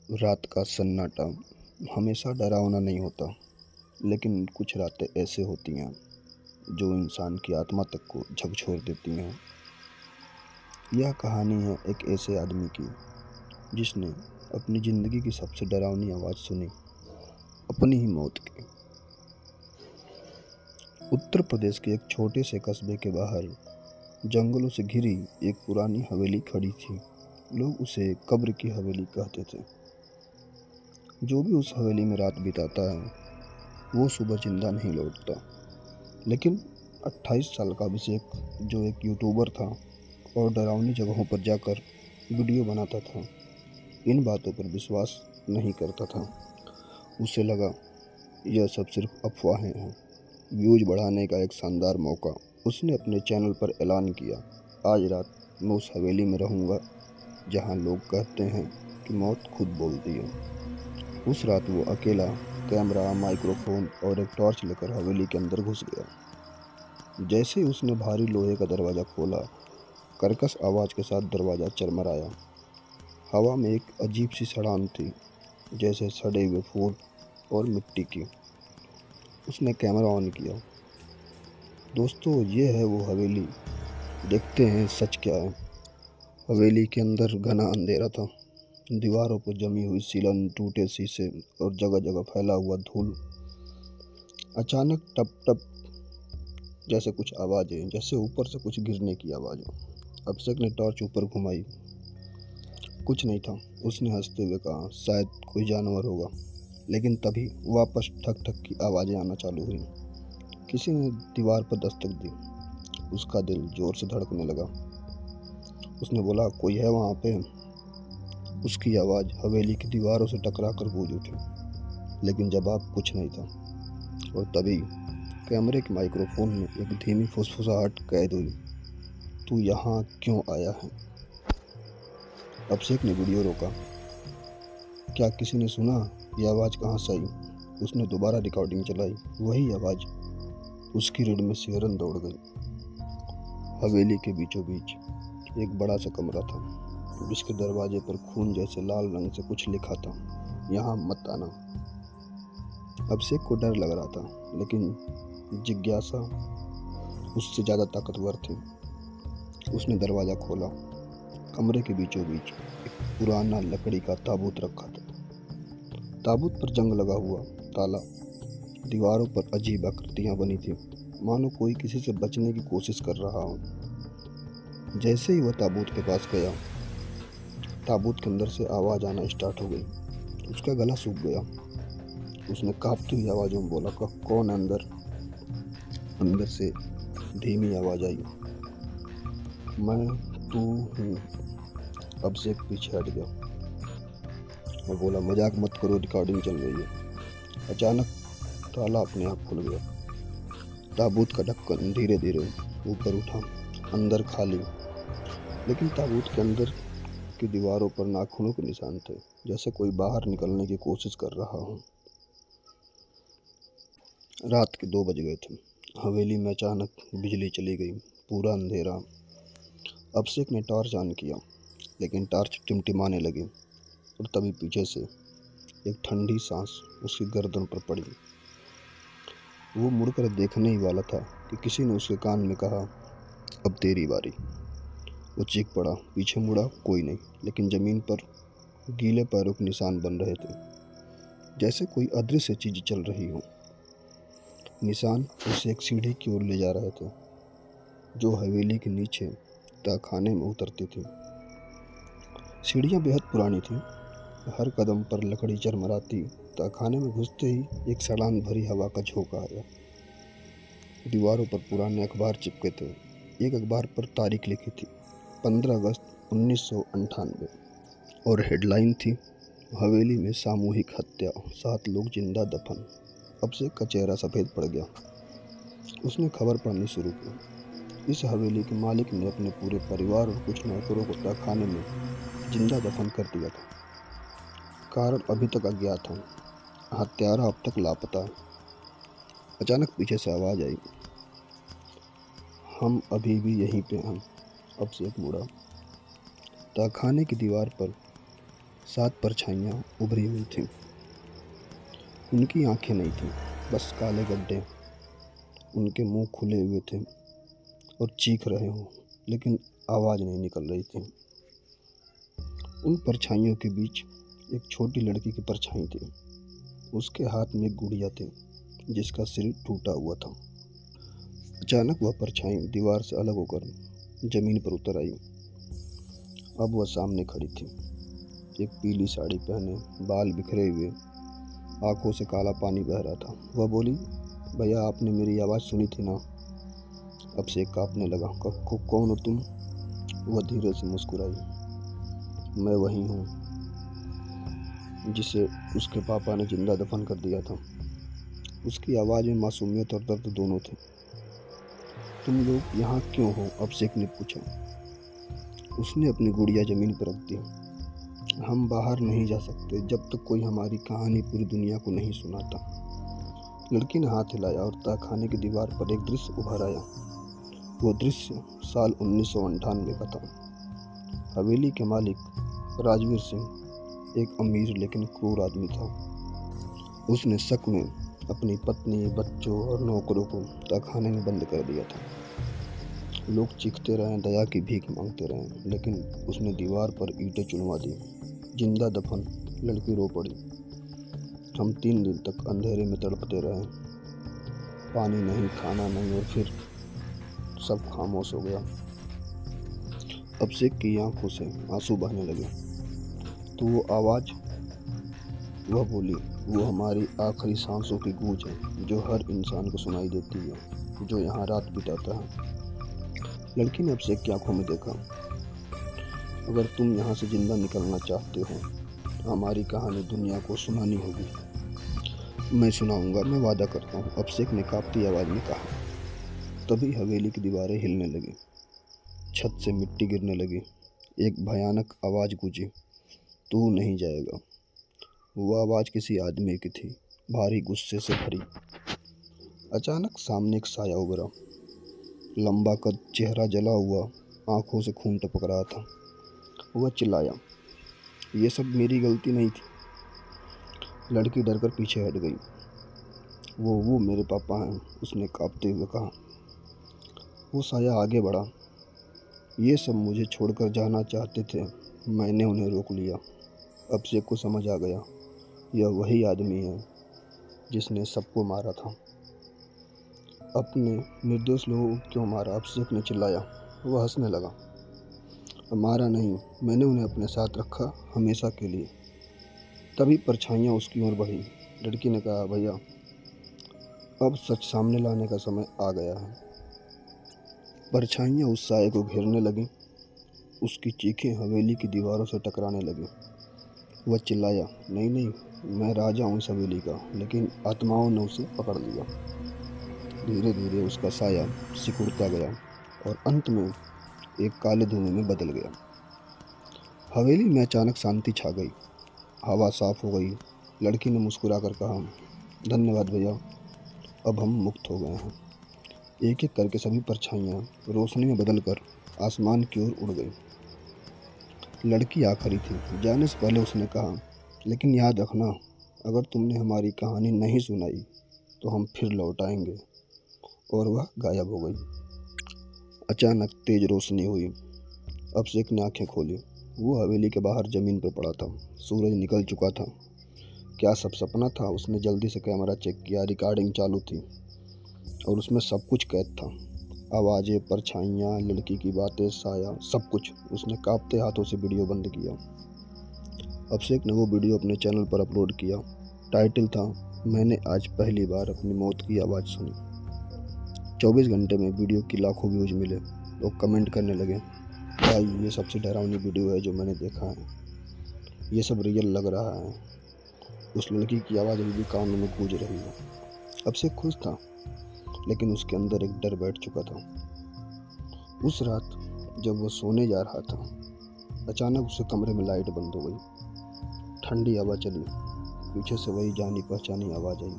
रात का सन्नाटा हमेशा डरावना नहीं होता, लेकिन कुछ रातें ऐसे होती हैं जो इंसान की आत्मा तक को झकझोर देती हैं। यह कहानी है एक ऐसे आदमी की जिसने अपनी ज़िंदगी की सबसे डरावनी आवाज़ सुनी, अपनी ही मौत की। उत्तर प्रदेश के एक छोटे से कस्बे के बाहर जंगलों से घिरी एक पुरानी हवेली खड़ी थी। लोग उसे कब्र की हवेली कहते थे। जो भी उस हवेली में रात बिताता है वो सुबह जिंदा नहीं लौटता। लेकिन 28 साल का अभिषेक, जो एक यूट्यूबर था और डरावनी जगहों पर जाकर वीडियो बनाता था, इन बातों पर विश्वास नहीं करता था। उसे लगा यह सब सिर्फ अफवाहें हैं, व्यूज बढ़ाने का एक शानदार मौका। उसने अपने चैनल पर ऐलान किया, आज रात मैं उस हवेली में रहूँगा जहाँ लोग कहते हैं कि मौत खुद बोलती है। उस रात वो अकेला कैमरा, माइक्रोफोन और एक टॉर्च लेकर हवेली के अंदर घुस गया। जैसे ही उसने भारी लोहे का दरवाज़ा खोला, कर्कश आवाज़ के साथ दरवाज़ा चरमराया। हवा में एक अजीब सी सड़ान थी, जैसे सड़े हुए फूल और मिट्टी की। उसने कैमरा ऑन किया। दोस्तों, ये है वो हवेली, देखते हैं सच क्या है। हवेली के अंदर घना अंधेरा था। दीवारों पर जमी हुई सीलन, टूटे शीशे और जगह जगह फैला हुआ धूल। अचानक टप टप जैसे कुछ आवाज़ें, जैसे ऊपर से कुछ गिरने की आवाज़। अभिषेक ने टॉर्च ऊपर घुमाई, कुछ नहीं था। उसने हंसते हुए कहा, शायद कोई जानवर होगा। लेकिन तभी वापस ठक ठक की आवाज़ें आना चालू हुई। किसी ने दीवार पर दस्तक दी। उसका दिल जोर से धड़कने लगा। उसने बोला, कोई है वहाँ पे? उसकी आवाज़ हवेली की दीवारों से टकरा कर गूंज उठी, लेकिन जवाब कुछ नहीं था। और तभी कैमरे के माइक्रोफोन में एक धीमी फुसफुसाहट कैद हुई, तू यहाँ क्यों आया है? अभिषेक ने वीडियो रोका। क्या किसी ने सुना? यह आवाज़ कहाँ से आई? उसने दोबारा रिकॉर्डिंग चलाई। वही आवाज़। उसकी रीढ़ में सिहरन दौड़ गई। हवेली के बीचों बीच एक बड़ा सा कमरा था, जिसके दरवाजे पर खून जैसे लाल रंग से कुछ लिखा था, यहाँ मत आना। अभिषेक को डर लग रहा था, लेकिन जिज्ञासा उससे ज़्यादा ताकतवर थी। उसने दरवाज़ा खोला। कमरे के बीचों बीच एक पुराना लकड़ी का ताबूत रखा था। ताबूत पर जंग लगा हुआ ताला। दीवारों पर अजीब आकृतियाँ बनी थी, मानो कोई किसी से बचने की कोशिश कर रहा हो। जैसे ही वह ताबूत के पास गया, ताबूत के अंदर से आवाज़ आना स्टार्ट हो गई। उसका गला सूख गया। उसने कांपती हुई आवाज़ों में बोला, कौन है अंदर? अंदर से धीमी आवाज़ आई, मैं तू हूँ। अभिषेक पीछे हट गया और बोला, मजाक मत करो, रिकॉर्डिंग चल रही है। अचानक ताला अपने आप खुल गया। ताबूत का ढक्कन धीरे धीरे ऊपर उठा। अंदर खाली, लेकिन ताबूत के अंदर की दीवारों पर नाखूनों के निशान थे, जैसे कोई बाहर निकलने की कोशिश कर रहा हो। रात के 2 बज गए थे। हवेली में अचानक बिजली चली गई। पूरा अंधेरा। अभिषेक ने टॉर्च ऑन किया, लेकिन टॉर्च टिमटिमाने लगी। और तभी पीछे से एक ठंडी सांस उसकी गर्दन पर पड़ी। वो मुड़कर देखने ही वाला था कि किसी ने उसके कान में कहा, अब तेरी बारी। वो चीख पड़ा। पीछे मुड़ा, कोई नहीं, लेकिन ज़मीन पर गीले पैरों के निशान बन रहे थे, जैसे कोई अदृश्य चीज़ चल रही हो। निशान उसे एक सीढ़ी की ओर ले जा रहे थे, जो हवेली के नीचे तहखाने में उतरती थी। सीढ़ियाँ बेहद पुरानी थीं। हर कदम पर लकड़ी चरमराती। तहखाने में घुसते ही एक सड़ान भरी हवा का झोंका आया। दीवारों पर पुराने अखबार चिपके थे। एक अखबार पर तारीख लिखी थी, 15 अगस्त 1998, और हेडलाइन थी, हवेली में सामूहिक हत्या, 7 लोग जिंदा दफन। अभिषेक का चेहरा सफ़ेद पड़ गया। उसने खबर पढ़नी शुरू की। इस हवेली के मालिक ने अपने पूरे परिवार और कुछ नौकरों को तहखाने में जिंदा दफन कर दिया था। कारण अभी तक अज्ञात है। हत्यारा अब तक लापता है। अचानक पीछे से आवाज़ आई, हम अभी भी यहीं पे हैं। अभिषेक मुड़ा। तहखाने की दीवार पर 7 परछाइयाँ उभरी हुई थीं। उनकी आंखें नहीं थीं, बस काले गड्ढे। उनके मुंह खुले हुए थे और चीख रहे हों, लेकिन आवाज़ नहीं निकल रही थी। उन परछाइयों के बीच एक छोटी लड़की की परछाई थी। उसके हाथ में एक गुड़िया थी जिसका सिर टूटा हुआ था। अचानक वह परछाई दीवार से अलग होकर जमीन पर उतर आई। अब वह सामने खड़ी थी, एक पीली साड़ी पहने, बाल बिखरे हुए, आंखों से काला पानी बह रहा था। वह बोली, भैया आपने मेरी आवाज़ सुनी थी ना? अब से कांपने लगा। कौन हो तुम? वह धीरे से मुस्कुराई। मैं वही हूँ जिसे उसके पापा ने जिंदा दफन कर दिया था। उसकी आवाज़ में मासूमियत और दर्द दोनों थे। तुम लोग यहाँ क्यों हो? अभिषेक ने पूछा। उसने अपनी गुड़िया जमीन पर रख दी। हम बाहर नहीं जा सकते जब तक कोई हमारी कहानी पूरी दुनिया को नहीं सुनाता। लड़की ने हाथ हिलाया और तहखाने की दीवार पर एक दृश्य उभर आया। वो दृश्य साल 1998 का था। हवेली के मालिक राजवीर सिंह एक अमीर लेकिन क्रूर आदमी था। उसने शक में अपनी पत्नी, बच्चों और नौकरों को तहखाने में बंद कर दिया था। लोग चीखते रहे, दया की भीख मांगते रहे, लेकिन उसने दीवार पर ईंटें चुनवा दी। जिंदा दफन। लड़की रो पड़ी। हम 3 दिन तक अंधेरे में तड़पते रहे। पानी नहीं, खाना नहीं, और फिर सब खामोश हो गया। अभिषेक की आंखों से आंसू बहने लगे। तो वो आवाज़, वह बोली, वो हमारी आखिरी सांसों की गूंज है जो हर इंसान को सुनाई देती है जो यहाँ रात बिताता है। लड़की ने अभिषेक की आंखों में देखा। अगर तुम यहाँ से जिंदा निकलना चाहते हो तो हमारी कहानी दुनिया को सुनानी होगी। मैं सुनाऊंगा, मैं वादा करता हूँ, अभिषेक ने कांपती आवाज़ में कहा। तभी हवेली की दीवारें हिलने लगी, छत से मिट्टी गिरने लगी। एक भयानक आवाज़ गूंजी, तू नहीं जाएगा। वो आवाज़ किसी आदमी की थी, भारी गुस्से से भरी। अचानक सामने एक साया उभरा, लंबा कद, चेहरा जला हुआ, आंखों से खून टपक रहा था। वह चिल्लाया, ये सब मेरी गलती नहीं थी। लड़की डरकर पीछे हट गई। वो मेरे पापा हैं, उसने कांपते हुए कहा। वो साया आगे बढ़ा। ये सब मुझे छोड़कर जाना चाहते थे, मैंने उन्हें रोक लिया। अभिषेक को समझ आ गया, यह वही आदमी है जिसने सबको मारा था। अपने निर्दोष लोगों को क्यों मारा? अभिषेक ने चिल्लाया। वह हंसने लगा। मारा नहीं, मैंने उन्हें अपने साथ रखा, हमेशा के लिए। तभी परछाइयाँ उसकी ओर बढ़ी। लड़की ने कहा, भैया अब सच सामने लाने का समय आ गया है। परछाइयाँ उस साये को घेरने लगीं। उसकी चीखें हवेली की दीवारों से टकराने लगीं। वह चिल्लाया, नहीं नहीं, मैं राजा हूँ इस हवेली का, लेकिन आत्माओं ने उसे पकड़ लिया। धीरे धीरे उसका साया सिकुड़ता गया और अंत में एक काले धुएं में बदल गया। हवेली में अचानक शांति छा गई। हवा साफ हो गई। लड़की ने मुस्कुराकर कहा, धन्यवाद भैया, अब हम मुक्त हो गए हैं। एक एक करके सभी परछाइयाँ रोशनी में बदलकर आसमान की ओर उड़ गई। लड़की आखिरी थी। जाने से पहले उसने कहा, लेकिन याद रखना, अगर तुमने हमारी कहानी नहीं सुनाई तो हम फिर लौट आएंगे। और वह गायब हो गई। अचानक तेज रोशनी हुई। अभिषेक ने आंखें खोली। वो हवेली के बाहर जमीन पर पड़ा था। सूरज निकल चुका था। क्या सब सपना था? उसने जल्दी से कैमरा चेक किया। रिकॉर्डिंग चालू थी और उसमें सब कुछ कैद था। आवाज़ें, परछाइयाँ, लड़की की बातें, साया, सब कुछ। उसने कांपते हाथों से वीडियो बंद किया। अभिषेक ने वो वीडियो अपने चैनल पर अपलोड किया। टाइटल था, मैंने आज पहली बार अपनी मौत की आवाज़ सुनी। 24 घंटे में वीडियो की लाखों व्यूज मिले। लोग कमेंट करने लगे, भाई ये सबसे डरावनी वीडियो है जो मैंने देखा है, ये सब रियल लग रहा है। उस लड़की की आवाज़ अभी भी कानों में गूंज रही है। अभिषेक खुश था, लेकिन उसके अंदर एक डर बैठ चुका था। उस रात जब वो सोने जा रहा था, अचानक उसके कमरे में लाइट बंद हो गई। ठंडी हवा चली। पीछे से वही जानी पहचानी आवाज़ आई,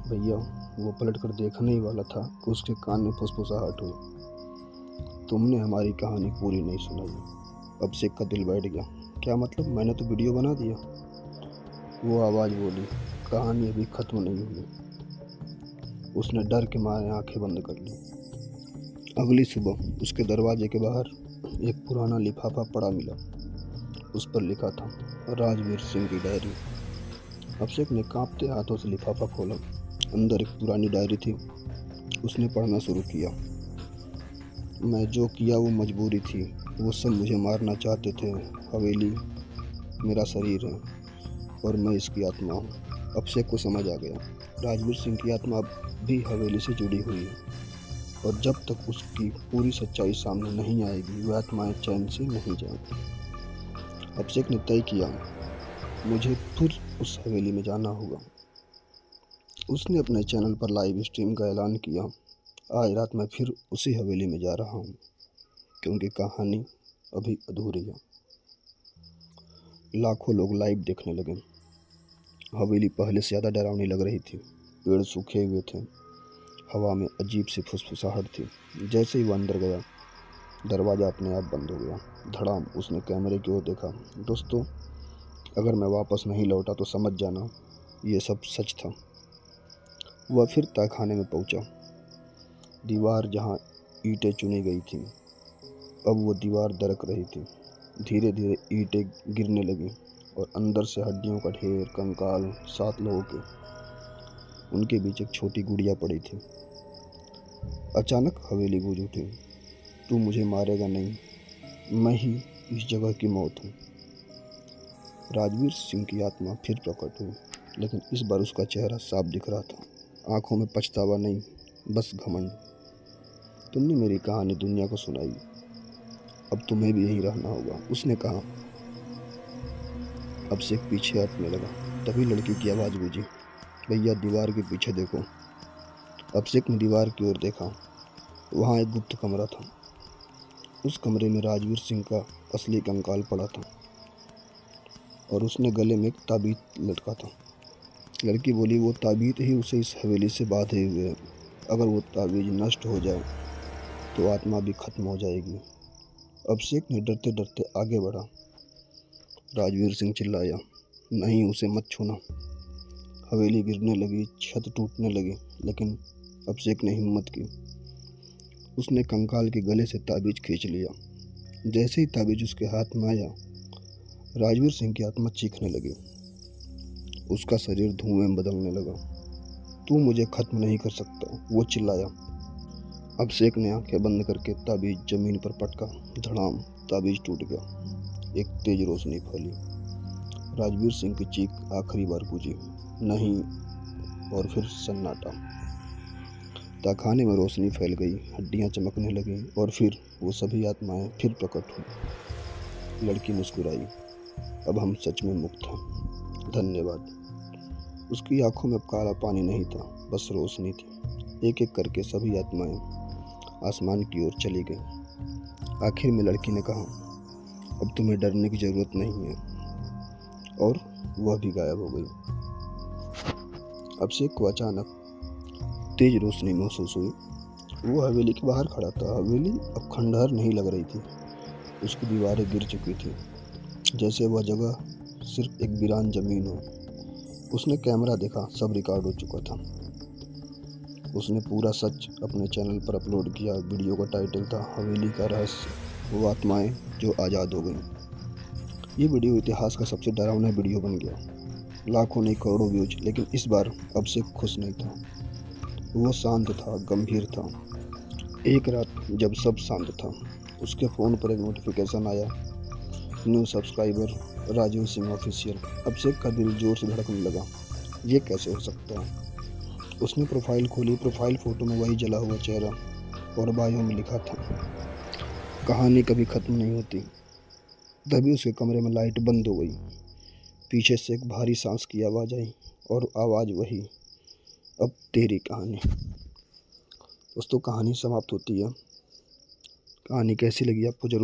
भैया। वो पलट कर देखने ही वाला था कि उसके कान में फुसफुसाहट हुई, तुमने हमारी कहानी पूरी नहीं सुनाई। अभिषेक का दिल बैठ गया। क्या मतलब? मैंने तो वीडियो बना दिया। वो आवाज़ बोली, कहानी अभी ख़त्म नहीं हुई। उसने डर के मारे आंखें बंद कर ली। अगली सुबह उसके दरवाजे के बाहर एक पुराना लिफाफा पड़ा मिला। उस पर लिखा था, राजवीर सिंह की डायरी। अभिषेक ने कांपते हाथों से लिफाफा खोला। अंदर एक पुरानी डायरी थी। उसने पढ़ना शुरू किया। मैं जो किया वो मजबूरी थी। वो सब मुझे मारना चाहते थे। हवेली मेरा शरीर है और मैं इसकी आत्मा हूँ। अभिषेक को समझ आ गया, राजवीर सिंह की आत्मा अब भी हवेली से जुड़ी हुई है और जब तक उसकी पूरी सच्चाई सामने नहीं आएगी वह आत्माएं चैन से नहीं जाएंगी। अभिषेक ने तय किया, मुझे फिर उस हवेली में जाना होगा। उसने अपने चैनल पर लाइव स्ट्रीम का ऐलान किया, आज रात मैं फिर उसी हवेली में जा रहा हूँ क्योंकि कहानी अभी अधूरी है। लाखों लोग लाइव देखने लगे। हवेली पहले से ज़्यादा डरावनी लग रही थी। पेड़ सूखे हुए थे। हवा में अजीब सी फुसफुसाहट थी। जैसे ही वह अंदर गया, दरवाज़ा अपने आप बंद हो गया। धड़ाम उसने कैमरे की ओर देखा। दोस्तों, अगर मैं वापस नहीं लौटा तो समझ जाना ये सब सच था। वह फिर तहखाने में पहुंचा। दीवार जहां ईंटें चुनी गई थीं, अब वो दीवार दरक रही थी। धीरे धीरे ईंटें गिरने लगी और अंदर से हड्डियों का ढेर, कंकाल, 7 लोगों के। उनके बीच एक छोटी गुड़िया पड़ी थी। अचानक हवेली गूंज उठी, तू मुझे मारेगा नहीं, मैं ही इस जगह की मौत हूँ। राजवीर सिंह की आत्मा फिर प्रकट हुई, लेकिन इस बार उसका चेहरा साफ दिख रहा था। आंखों में पछतावा नहीं, बस घमंड। तुमने मेरी कहानी दुनिया को सुनाई, अब तुम्हें भी यही रहना होगा, उसने कहा। अभिषेक पीछे हटने लगा। तभी लड़की की आवाज़ गूंजी, भैया दीवार के पीछे देखो। अभिषेक ने दीवार की ओर देखा। वहाँ एक गुप्त कमरा था। उस कमरे में राजवीर सिंह का असली कंकाल पड़ा था और उसने गले में एक ताबीज लटका था। लड़की बोली, वो ताबीज ही उसे इस हवेली से बांधे हुए है। अगर वो ताबीज नष्ट हो जाए तो आत्मा भी खत्म हो जाएगी। अभिषेक ने डरते डरते आगे बढ़ा। राजवीर सिंह चिल्लाया, नहीं, उसे मत छूना। हवेली गिरने लगी, छत टूटने लगी, लेकिन अभिषेक ने हिम्मत की। उसने कंकाल के गले से ताबीज खींच लिया। जैसे ही ताबीज उसके हाथ में आया, राजवीर सिंह की आत्मा चीखने लगी। उसका शरीर धुएं में बदलने लगा। तू मुझे खत्म नहीं कर सकता, वो चिल्लाया। अभिषेक ने आंखें बंद करके ताबीज जमीन पर पटका। धड़ाम, ताबीज टूट गया। एक तेज रोशनी फैली। राजवीर सिंह की चीख आखिरी बार गूंजी, नहीं, और फिर सन्नाटा। तहखाने में रोशनी फैल गई, हड्डियां चमकने लगी और फिर वो सभी आत्माएं फिर प्रकट हुई। लड़की मुस्कुराई, अब हम सच में मुक्त हैं, धन्यवाद। उसकी आंखों में काला पानी नहीं था, बस रोशनी थी। एक एक करके सभी आत्माएं आसमान की ओर चली गईं। आखिर में लड़की ने कहा, अब तुम्हें डरने की जरूरत नहीं है, और वह भी गायब हो गई। अभिषेक को अचानक तेज रोशनी महसूस हुई। वो हवेली के बाहर खड़ा था। हवेली अब खंडहर नहीं लग रही थी। उसकी दीवारें गिर चुकी थी, जैसे वह जगह सिर्फ एक वीरान जमीन हो। उसने कैमरा देखा, सब रिकॉर्ड हो चुका था। उसने पूरा सच अपने चैनल पर अपलोड किया। वीडियो का टाइटल था, हवेली का रहस्य, वो आत्माएं जो आज़ाद हो गईं। ये वीडियो इतिहास का सबसे डरावना वीडियो बन गया। लाखों नहीं, करोड़ों व्यूज। लेकिन इस बार अभिषेक खुश नहीं था। वो शांत था, गंभीर था। एक रात जब सब शांत था, उसके फ़ोन पर एक नोटिफिकेशन आया, new subscriber Rajeev Singh official. Abhishek का दिल जोर से धड़कने लगा। ये कैसे हो सकता है? उसने प्रोफाइल खोली। प्रोफाइल फ़ोटो में वही जला हुआ चेहरा और बायो में लिखा था, कहानी कभी ख़त्म नहीं होती। तभी उसके कमरे में लाइट बंद हो गई। पीछे से एक भारी सांस की आवाज़ आई और आवाज़ वही, अब तेरी कहानी। दोस्तों, कहानी समाप्त होती है। कहानी कैसी लगी आपको ज़रूर